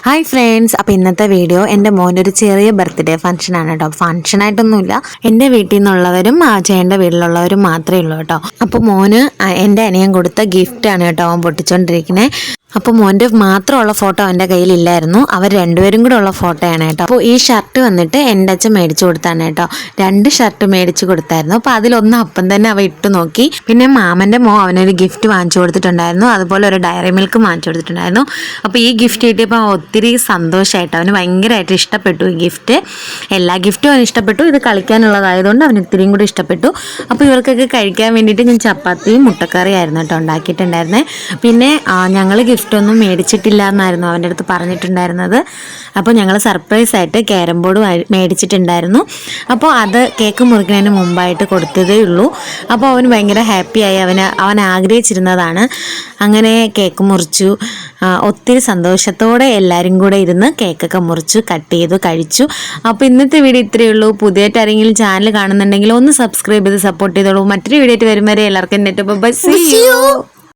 Hi friends, അപ്പോൾ ഇന്നത്തെ video എൻ്റെ മോൻ്റെ ഒരു ചെറിയ ബർത്ത്ഡേ ഫംഗ്ഷൻ ആണ് കേട്ടോ. ഫംഗ്ഷൻ ആയിട്ടൊന്നുമില്ല, എൻ്റെ വീട്ടിൽ നിന്നുള്ളവരും ചേട്ടൻ്റെ വീട്ടിലുള്ളവരും മാത്രമേ ഉള്ളൂ കേട്ടോ. അപ്പോൾ മോന് എൻ്റെ അനിയൻ കൊടുത്ത ഗിഫ്റ്റ് ആണ് കേട്ടോ അവൻ പൊട്ടിച്ചോണ്ടിരിക്കുന്നത്. അപ്പോൾ മോൻ്റെ മാത്രമുള്ള ഫോട്ടോ എൻ്റെ കയ്യിലില്ലായിരുന്നു, അവർ രണ്ടുപേരും കൂടെ ഉള്ള ഫോട്ടോയാണ് കേട്ടോ. അപ്പോൾ ഈ ഷർട്ട് വന്നിട്ട് എൻ്റെ അച്ഛൻ മേടിച്ചു കൊടുത്താണ് കേട്ടോ. 2 ഷർട്ട് മേടിച്ചു കൊടുത്തായിരുന്നു. അപ്പോൾ അതിലൊന്ന് അപ്പം തന്നെ അവ ഇട്ട് നോക്കി. പിന്നെ മാമൻ്റെ അവനൊരു ഗിഫ്റ്റ് വാങ്ങിച്ചു കൊടുത്തിട്ടുണ്ടായിരുന്നു, അതുപോലെ ഒരു ഡയറി മിൽക്ക് വാങ്ങിച്ചു കൊടുത്തിട്ടുണ്ടായിരുന്നു. അപ്പോൾ ഈ ഗിഫ്റ്റ് കിട്ടിയപ്പോൾ ഒത്തിരി സന്തോഷമായിട്ട് അവന് ഭയങ്കരമായിട്ട് ഇഷ്ടപ്പെട്ടു ഈ ഗിഫ്റ്റ്. എല്ലാ ഗിഫ്റ്റും അവന് ഇഷ്ടപ്പെട്ടു, ഇത് കളിക്കാനുള്ളതായതുകൊണ്ട് അവന് ഇത്തിരിയും കൂടി ഇഷ്ടപ്പെട്ടു. അപ്പോൾ ഇവർക്കൊക്കെ കഴിക്കാൻ വേണ്ടിയിട്ട് ഞാൻ ചപ്പാത്തിയും മുട്ടക്കറിയായിരുന്നു കേട്ടോ ഉണ്ടാക്കിയിട്ടുണ്ടായിരുന്നത്. പിന്നെ ഞങ്ങൾ ഗിഫ്റ്റൊന്നും മേടിച്ചിട്ടില്ല എന്നായിരുന്നു അവൻ്റെ അടുത്ത് പറഞ്ഞിട്ടുണ്ടായിരുന്നത്. അപ്പോൾ ഞങ്ങൾ സർപ്രൈസായിട്ട് ക്യാരം ബോർഡ് മേടിച്ചിട്ടുണ്ടായിരുന്നു. അപ്പോൾ അത് കേക്ക് മുറിക്കുന്നതിന് മുമ്പായിട്ട് കൊടുത്തതേ ഉള്ളൂ. അപ്പോൾ അവന് ഭയങ്കര ഹാപ്പിയായി, അവൻ ആഗ്രഹിച്ചിരുന്നതാണ്. അങ്ങനെ കേക്ക് മുറിച്ചു, ഒത്തിരി സന്തോഷത്തോടെ എല്ലാവരും കൂടെ ഇരുന്ന് കേക്കൊക്കെ മുറിച്ചു കട്ട് ചെയ്തു കഴിച്ചു. അപ്പോൾ ഇന്നത്തെ വീഡിയോ ഇത്രയേ ഉള്ളൂ. പുതിയതായിട്ട് ആരെങ്കിലും ചാനൽ കാണുന്നുണ്ടെങ്കിൽ ഒന്ന് സബ്സ്ക്രൈബ് ചെയ്ത് സപ്പോർട്ട് ചെയ്തോളൂ. മറ്റൊരു വീഡിയോ ആയിട്ട് വരും വരെ എല്ലാവർക്കും നെറ്റ് ബൈ.